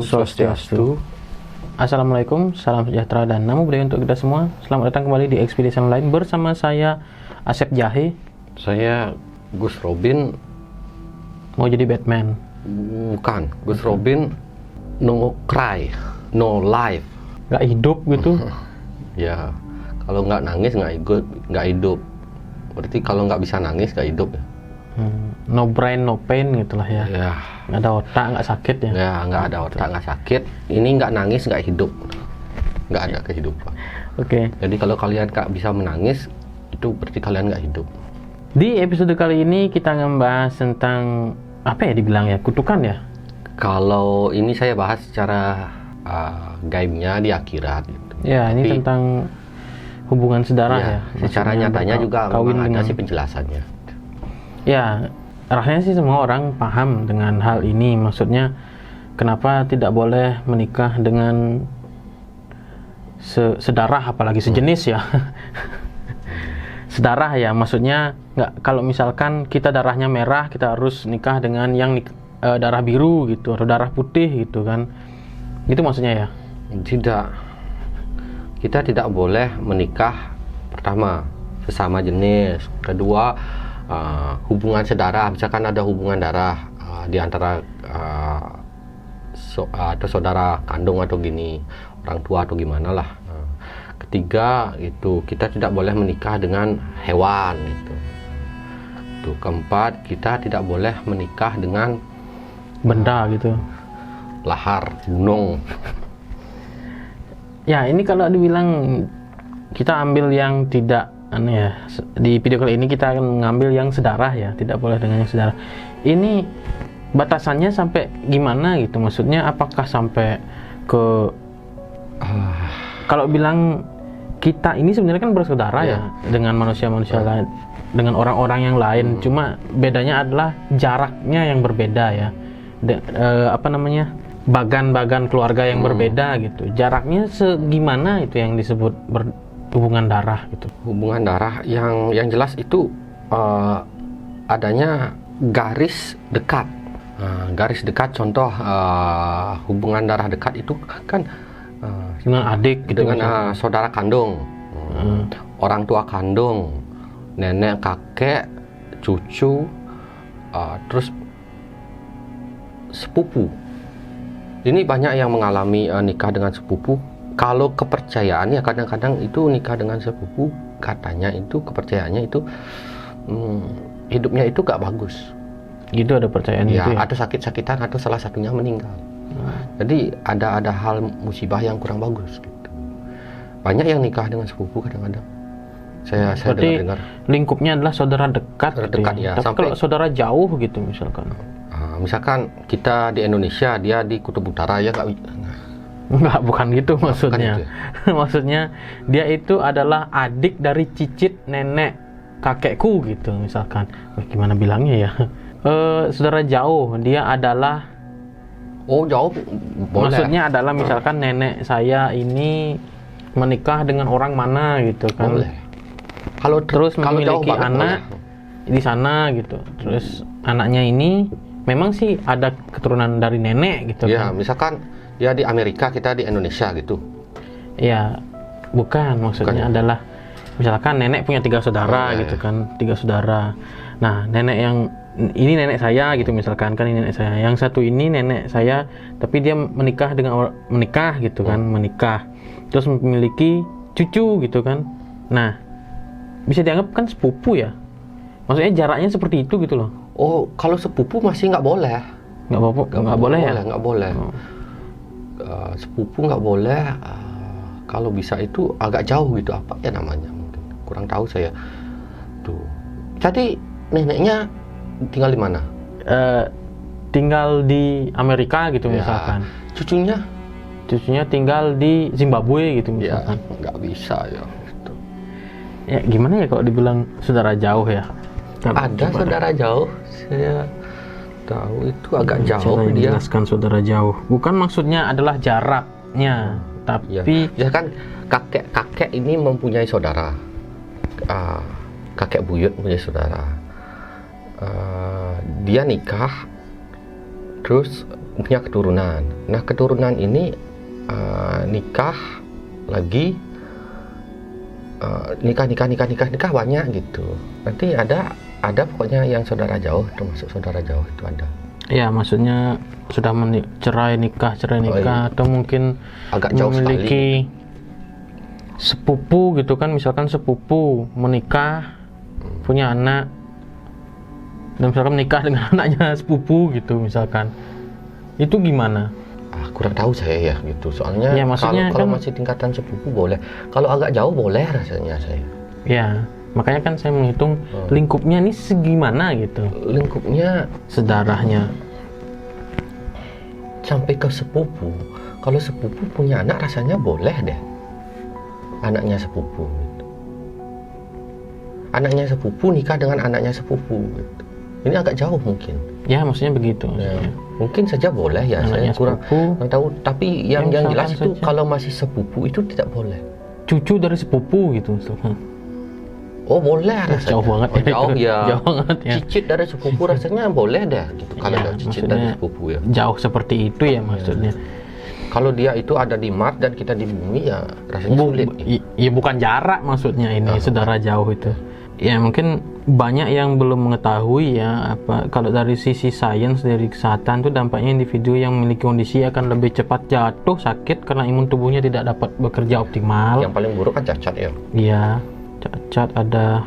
Om Swastiastu. Assalamualaikum, salam sejahtera dan namo buddhaya untuk kita semua. Selamat datang kembali di Ekspedisi Online bersama saya Asep Jahe. Saya Gus Robin. Mau jadi Batman? Bukan, Gus Robin no cry, no life. Gak hidup gitu? Ya, kalau nggak nangis nggak hidup. Berarti kalau nggak bisa nangis nggak hidup ya. No brain, no pain gitulah ya. Ya. Nggak ada otak, nggak sakit ya. Ya, nggak ada otak, nggak sakit. Ini nggak nangis nggak hidup. Nggak ada kehidupan. Oke. Jadi kalau kalian nggak bisa menangis, itu berarti kalian nggak hidup. Di episode kali ini kita ngebahas tentang apa ya dibilang ya, kutukan ya. Kalau ini saya bahas secara gaibnya di akhirat. Gitu. Ya, ini tentang hubungan sedarah ya. Secara nyatanya juga kawin memang ada dengan sih penjelasannya. Ya, rasanya sih semua orang paham dengan hal ini. Maksudnya, kenapa tidak boleh menikah dengan sedarah, apalagi sejenis ya. Sedarah ya, maksudnya nggak, kalau misalkan kita darahnya merah, kita harus nikah dengan yang darah biru gitu, atau darah putih gitu kan. Itu maksudnya ya? Tidak. Kita tidak boleh menikah, pertama, sesama jenis. Kedua, hubungan sedarah, misalkan ada hubungan darah di antara atau saudara kandung atau gini, orang tua atau gimana lah. Ketiga, itu kita tidak boleh menikah dengan hewan gitu. Itu keempat, kita tidak boleh menikah dengan benda gitu, lahar gunung. Ya, ini kalau dibilang kita ambil yang tidak aneh ya, di video kali ini kita akan mengambil yang sedarah ya, tidak boleh dengan yang sedarah. Ini batasannya sampai gimana gitu, maksudnya apakah sampai ke kalau bilang kita ini sebenarnya kan bersaudara ya dengan manusia-manusia lain, dengan orang-orang yang lain, cuma bedanya adalah jaraknya yang berbeda ya. Bagan-bagan keluarga yang berbeda gitu, jaraknya segimana itu yang disebut hubungan darah gitu. Hubungan darah yang jelas itu adanya garis dekat. Garis dekat, contoh hubungan darah dekat itu kan dengan adik gitu, dengan saudara kandung, orang tua kandung, nenek, kakek, cucu, terus sepupu. Ini banyak yang mengalami nikah dengan sepupu. Kalau kepercayaan ya, kadang-kadang itu nikah dengan sepupu, katanya itu kepercayaannya itu hidupnya itu gak bagus. Gitu ada percayaan ya, gitu ya? Atau sakit-sakitan, atau salah satunya meninggal. Jadi ada hal musibah yang kurang bagus gitu. Banyak yang nikah dengan sepupu kadang-kadang. Saya dengar. Lingkupnya adalah saudara dekat. Saudara dekat ya. Tapi kalau saudara jauh gitu misalkan. Misalkan kita di Indonesia, dia di Kutub Utara ya Enggak, bukan gitu maksudnya. Bukan gitu. Maksudnya dia itu adalah adik dari cicit nenek kakekku gitu misalkan. Gimana bilangnya ya? Saudara jauh, dia adalah jauh boleh. Maksudnya adalah misalkan nenek saya ini menikah dengan orang mana gitu kan. Boleh. Terus memiliki anak di sana gitu. Terus anaknya ini memang sih ada keturunan dari nenek gitu ya, kan. Misalkan dia di Amerika, kita di Indonesia gitu. Ya, bukan, maksudnya adalah misalkan nenek punya 3 saudara gitu kan, 3 saudara. Nah, nenek yang ini nenek saya gitu misalkan, kan ini nenek saya. Yang satu ini nenek saya, tapi dia menikah gitu kan, menikah. Terus memiliki cucu gitu kan. Nah, bisa dianggap kan sepupu ya. Maksudnya jaraknya seperti itu gitu loh. Kalau sepupu masih nggak boleh. Nggak boleh ya? Nggak boleh. Sepupu nggak boleh. Kalau bisa itu agak jauh gitu, apa ya namanya, mungkin kurang tahu saya. Tuh. Jadi neneknya tinggal di mana? Tinggal di Amerika gitu misalkan. Cucunya tinggal di Zimbabwe gitu misalkan. Ya, nggak bisa ya. Gitu. Ya gimana ya kalau dibilang saudara jauh ya? Ada saudara jauh, saya tahu itu agak jauh dia. Menjelaskan saudara jauh, bukan maksudnya adalah jaraknya, tapi ya kan kakek ini mempunyai saudara, kakek buyut mempunyai saudara. Dia nikah, terus punya keturunan. Nah, keturunan ini nikah lagi, nikah banyak gitu. Nanti ada pokoknya yang saudara jauh, termasuk saudara jauh itu ada. Ya, maksudnya sudah cerai nikah atau mungkin agak jauh memiliki sepupu gitu kan, misalkan sepupu menikah punya anak dan misalkan menikah dengan anaknya sepupu gitu misalkan, itu gimana? Kurang tahu saya ya gitu, soalnya ya, kalau masih tingkatan sepupu boleh, kalau agak jauh boleh rasanya saya. Ya, makanya kan saya menghitung lingkupnya ini segimana gitu, lingkupnya sedarahnya sampai ke sepupu. Kalau sepupu punya anak rasanya boleh deh, anaknya sepupu gitu. Anaknya sepupu nikah dengan anaknya sepupu gitu. Ini agak jauh mungkin. Ya, maksudnya begitu. Ya, mungkin saja boleh ya. Anaknya saya kurang tahu. Tapi yang jelas itu saja. Kalau masih sepupu itu tidak boleh. Cucu dari sepupu gitu. Oh boleh rasanya. Jauh banget. Jauh ya. Jauh banget ya. Cicit dari sepupu rasanya boleh deh gitu. Kalau ya, cicit dari sepupu ya. Jauh seperti itu ya maksudnya. Kalau dia itu ada di Mars dan kita di bumi ya rasanya sulit. Ya bukan jarak maksudnya ini, saudara jauh itu. Ya mungkin banyak yang belum mengetahui ya kalau dari sisi sains, dari kesehatan tuh dampaknya individu yang memiliki kondisi akan lebih cepat jatuh sakit karena imun tubuhnya tidak dapat bekerja optimal. Yang paling buruk kan cacat ya. Iya, cacat, ada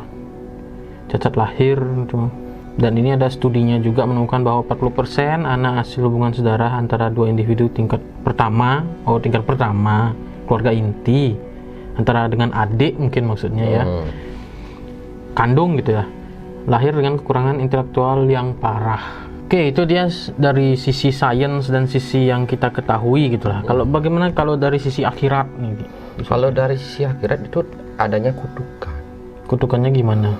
cacat lahir gitu. Dan ini ada studinya juga menemukan bahwa 40% anak hasil hubungan saudara antara dua individu tingkat pertama keluarga inti, antara dengan adik mungkin maksudnya ya, kandung gitu ya, lahir dengan kekurangan intelektual yang parah. Oke, itu dia dari sisi sains dan sisi yang kita ketahui gitulah. Kalau bagaimana kalau dari sisi akhirat nih? Kalau dari sisi akhirat itu adanya kutukan. Kutukannya gimana?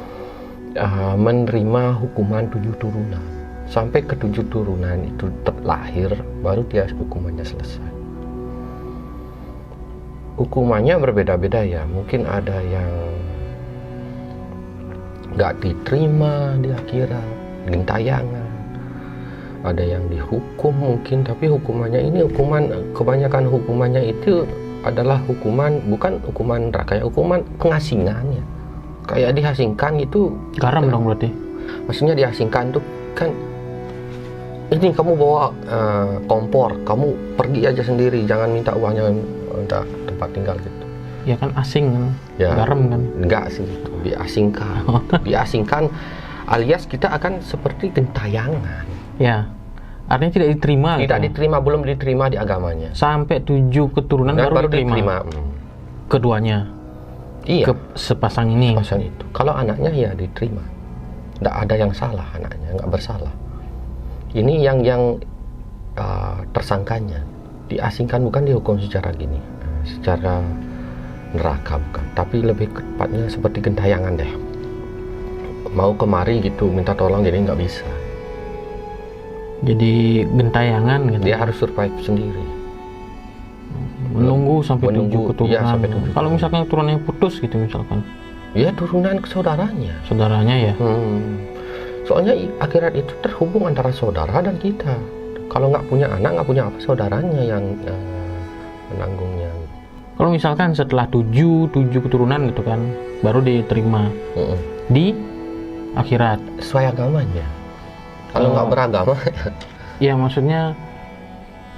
Menerima hukuman 7 turunan. Sampai ke 7 turunan itu terlahir, baru dia hukumannya selesai. Hukumannya berbeda-beda ya. Mungkin ada yang nggak diterima di akhirat, gentayangan. Ada yang dihukum mungkin, tapi hukumannya ini kebanyakan hukumannya itu adalah bukan hukuman neraka, hukuman pengasingan ya. Kayak diasingkan itu. Garam dong berarti. Maksudnya diasingkan tuh kan, ini kamu bawa kompor, kamu pergi aja sendiri, jangan minta uangnya untuk tempat tinggal gitu. Ya kan asing kan, ya, garam kan? Enggak sih, diasingkan. Diasingkan alias kita akan seperti gentayangan. Ya, artinya tidak diterima. Tidak gitu. Diterima, belum diterima di agamanya. Sampai 7 keturunan baru diterima. Keduanya. Iya. Sepasang ini. Sepasang itu. Kalau anaknya ya diterima. Tidak ada yang salah anaknya, nggak bersalah. Ini yang tersangkanya diasingkan, bukan dihukum secara gini, secara neraka bukan, tapi lebih tepatnya seperti gentayangan deh. Mau kemari gitu minta tolong, jadi nggak bisa. Jadi gentayangan gitu. Dia harus survive sendiri. Menunggu sampai 7 keturunan. Ya, sampai 7. Kalau misalkan keturunannya putus gitu misalkan. Ya turunan ke saudaranya. Saudaranya ya. Soalnya akhirat itu terhubung antara saudara dan kita. Kalau nggak punya anak, nggak punya apa, saudaranya yang menanggungnya. Kalau misalkan setelah 7 keturunan gitu kan, baru diterima di akhirat. Sesuai agamanya. Kalau nggak beragama, ya maksudnya,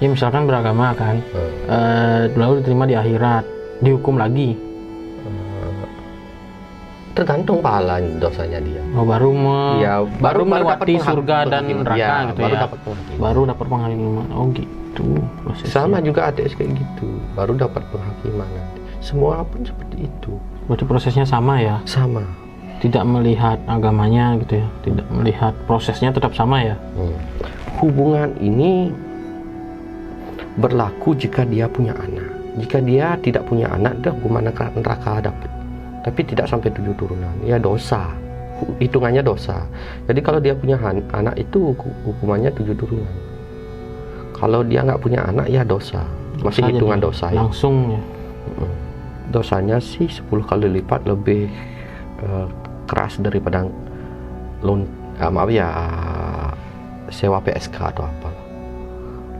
ya misalkan beragama kan, lalu diterima di akhirat, dihukum lagi. Tergantung pahala dosanya dia. Oh, baru melewati surga dan neraka ya, gitu ya. Baru dapat penghakiman. Oh gitu. Prosesnya. Sama juga ATS kayak gitu. Baru dapat penghakiman nanti. Semua pun seperti itu. Berarti prosesnya sama ya? Sama. Tidak melihat agamanya gitu ya. Tidak melihat prosesnya, tetap sama ya. Hubungan ini berlaku jika dia punya anak. Jika dia tidak punya anak, dia hukuman neraka dapat. Tapi tidak sampai 7 turunan, ya dosa, hitungannya dosa. Jadi kalau dia punya anak itu hukumannya 7 turunan. Kalau dia nggak punya anak ya dosa, masih hitungan dosa ya. Langsung ya. Dosanya sih 10 kali lipat lebih keras daripada sewa PSK atau apa.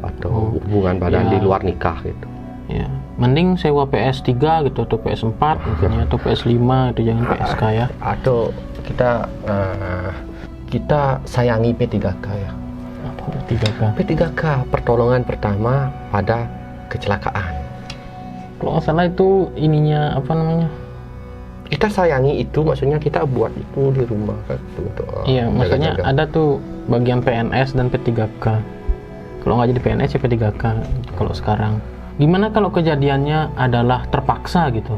atau hubungan badan di luar nikah gitu. Ya, mending sewa PS3 gitu atau PS4 mungkin, atau PS5 itu, jangan PSK ya. Atau kita sayangi P3K ya. Apa P3K? P3K, pertolongan pertama pada kecelakaan. Kalau nggak salah itu ininya apa namanya? Kita sayangi itu, maksudnya kita buat itu di rumah kan, untuk Iya, maksudnya ada tuh bagian PNS dan P3K. Kalau nggak jadi PNS ya P3K kalau sekarang. Gimana kalau kejadiannya adalah terpaksa gitu?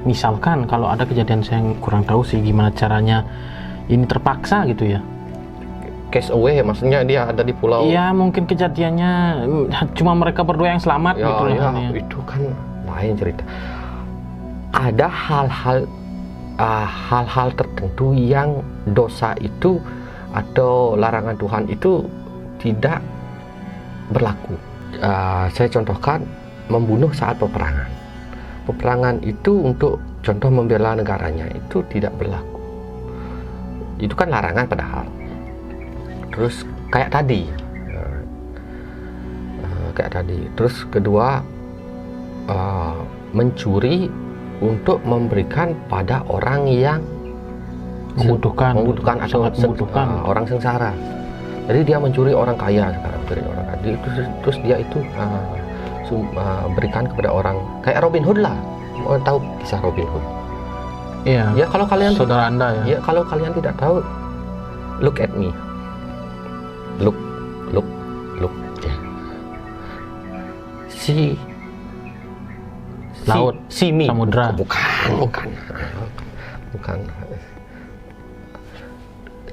Misalkan kalau ada kejadian, saya kurang tahu sih gimana caranya ini terpaksa gitu ya. Case away, maksudnya dia ada di pulau. Iya, mungkin kejadiannya cuma mereka berdua yang selamat Ya, gitu ya, lah. itu kan lain cerita. Ada hal-hal tertentu yang dosa itu atau larangan Tuhan itu tidak berlaku. Saya contohkan, membunuh saat peperangan. Peperangan itu untuk contoh membela negaranya itu tidak berlaku. Itu kan larangan padahal. Terus kayak tadi, Terus kedua, mencuri untuk memberikan pada orang yang membutuhkan atau sangat membutuhkan. Orang sengsara. Jadi dia mencuri orang kaya sekarang, terus dia itu berikan kepada orang kayak Robin Hood lah. Tahu kisah Robin Hood? Iya. Ya, kalau kalian saudara Anda ya. Ya, kalau kalian tidak tahu, look at me. Look. Ya. Laut, see me. samudra. Bukan.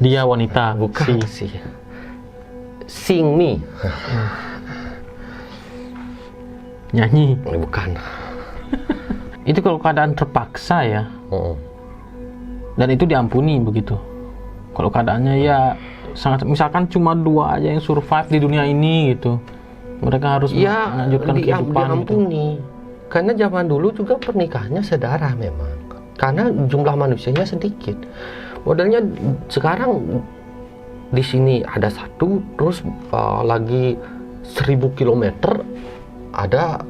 Dia wanita. Bukan sih. Sing me. Nyanyi. Bukan. Itu kalau keadaan terpaksa ya. Dan itu diampuni begitu. Kalau keadaannya ya sangat, misalkan cuma 2 aja yang survive di dunia ini gitu, mereka harus melanjutkan kehidupan diampuni gitu. Karena zaman dulu juga pernikahannya sedara memang, karena jumlah manusianya sedikit. Modelnya sekarang di sini ada satu, terus lagi 1000 kilometer ada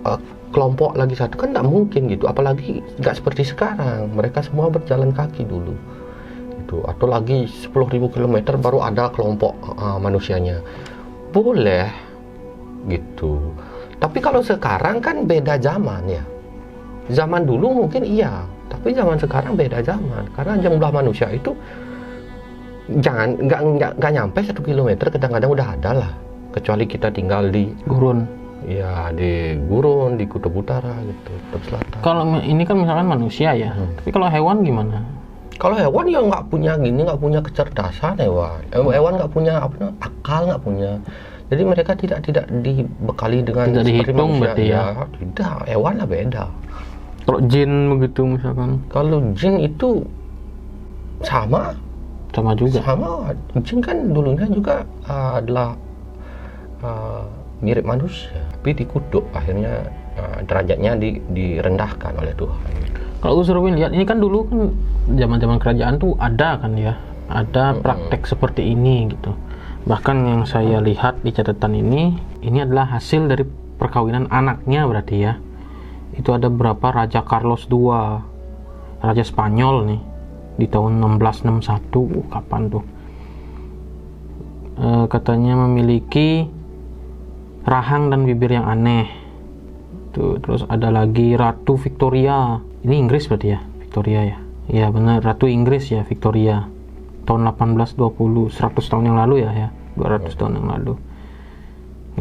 kelompok lagi satu, kan nggak mungkin gitu. Apalagi nggak seperti sekarang, mereka semua berjalan kaki dulu gitu. Atau lagi 10.000 kilometer baru ada kelompok manusianya, boleh gitu. Tapi kalau sekarang kan beda zaman ya. Zaman dulu mungkin iya, tapi zaman sekarang beda zaman, karena jumlah manusia itu nggak nyampe 1 kilometer, kadang-kadang udah ada lah, kecuali kita tinggal di gurun. Ya, di gurun, di kutub utara gitu, kutub selatan. Kalau ini kan misalkan manusia ya, tapi kalau hewan gimana? Kalau hewan ya nggak punya kecerdasan hewan. Hewan nggak punya akal, nggak punya. Jadi mereka tidak dibekali dengan tidak seperti dihitung manusia. berarti ya. Tidak, hewan lah beda. Kalau jin begitu misalkan? Kalau jin itu sama juga. Sama, jin kan dulunya juga adalah mirip manusia, tapi dikutuk, akhirnya derajatnya direndahkan oleh Tuhan. Kalau Gus Robin lihat, ini kan dulu kan zaman-zaman kerajaan tuh ada kan ya, ada praktek seperti ini gitu. Bahkan yang saya lihat di catatan ini adalah hasil dari perkawinan anaknya berarti ya. Itu ada berapa, Raja Carlos II, Raja Spanyol nih, di tahun 1661, kapan tuh? Katanya memiliki rahang dan bibir yang aneh. Tuh, terus ada lagi Ratu Victoria. Ini Inggris berarti ya, Victoria ya. Iya benar, Ratu Inggris ya, Victoria. Tahun 1820, 100 tahun yang lalu ya, 200 tahun yang lalu.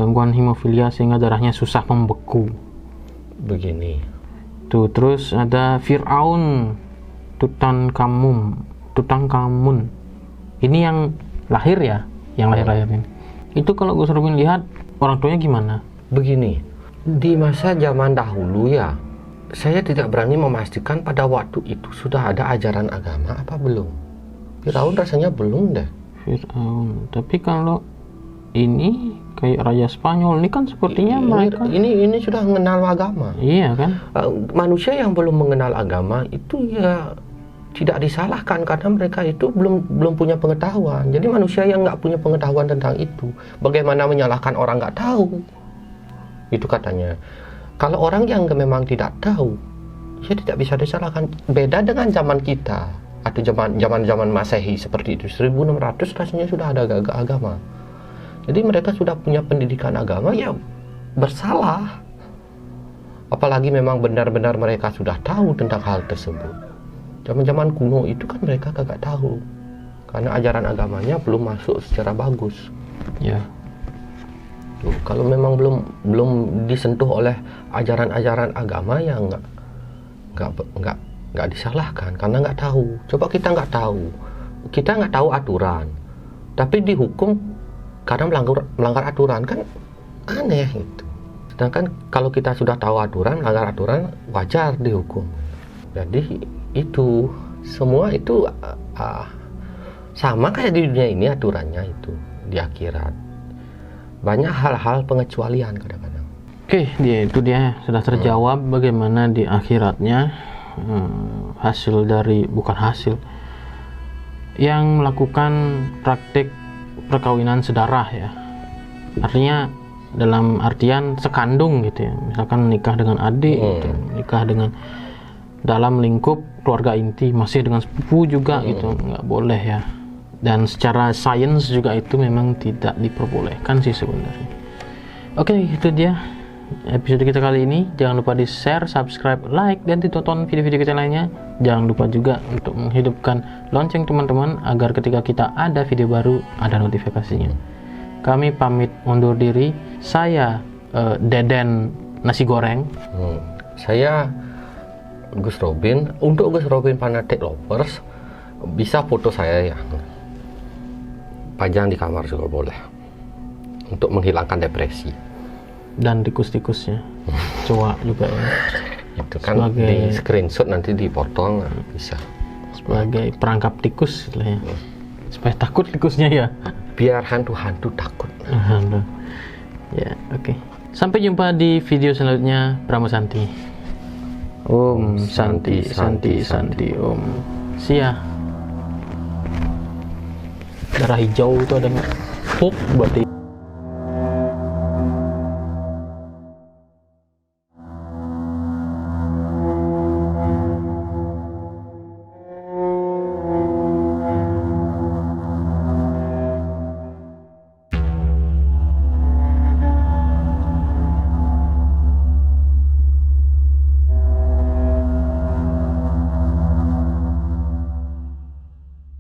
Gangguan hemofilia sehingga darahnya susah membeku. Begini. Tuh, terus ada Firaun Tutankhamun. Ini yang lahir ya, yang lahir ini. Itu kalau Gus Robin lihat, orang tuanya gimana? Begini, di masa zaman dahulu ya, saya tidak berani memastikan pada waktu itu sudah ada ajaran agama apa belum. Firaun rasanya belum deh. Firaun, tapi kalau ini kayak Raja Spanyol ini kan sepertinya mereka ini sudah mengenal agama. Iya kan? Manusia yang belum mengenal agama itu ya tidak disalahkan, karena mereka itu belum punya pengetahuan. Jadi manusia yang nggak punya pengetahuan tentang itu, bagaimana menyalahkan orang nggak tahu? itu katanya. Kalau orang yang memang tidak tahu, ya tidak bisa disalahkan. Beda dengan zaman kita atau zaman Masehi seperti itu, 1600 rasanya sudah ada agama. Jadi mereka sudah punya pendidikan agama, ya bersalah. Apalagi memang benar-benar mereka sudah tahu tentang hal tersebut. Zaman-zaman kuno itu kan mereka kagak tahu, karena ajaran agamanya belum masuk secara bagus. Ya. Tuh, kalau memang belum disentuh oleh ajaran-ajaran agama, ya nggak disalahkan karena nggak tahu. Coba kita nggak tahu aturan, tapi dihukum karena melanggar aturan, kan aneh gitu. Sedangkan kalau kita sudah tahu aturan, melanggar aturan, wajar dihukum. Jadi itu semua itu sama kayak di dunia ini aturannya, itu di akhirat banyak hal-hal pengecualian kadang-kadang. Oke, itu dia sudah terjawab bagaimana di akhiratnya hasil dari, bukan hasil, yang melakukan praktik perkawinan sedarah ya. Artinya dalam artian sekandung gitu ya. Misalkan nikah dengan adik, gitu, nikah dengan dalam lingkup keluarga inti, masih dengan sepupu juga gitu, nggak boleh ya. Dan secara sains juga itu memang tidak diperbolehkan sih sebenarnya. Oke, itu dia episode kita kali ini. Jangan lupa di share, subscribe, like, dan ditonton video-video kita lainnya. Jangan lupa juga untuk menghidupkan lonceng teman-teman agar ketika kita ada video baru ada notifikasinya. Kami pamit undur diri. Saya Deden Nasi Goreng. Saya Gus Robin. Untuk Gus Robin Fanatic Lovers, bisa foto saya ya, pajang di kamar juga boleh, untuk menghilangkan depresi. Dan tikus-tikusnya coba juga ya, itu kan sebagai, di screenshot nanti dipotong, bisa sebagai perangkap tikus gitu ya, supaya takut tikusnya ya, biar hantu-hantu takut. Ya, oke. Sampai jumpa di video selanjutnya. Pramusanti. Om Santi Santi Santi Om. Sia. Darah hijau itu ada pop berarti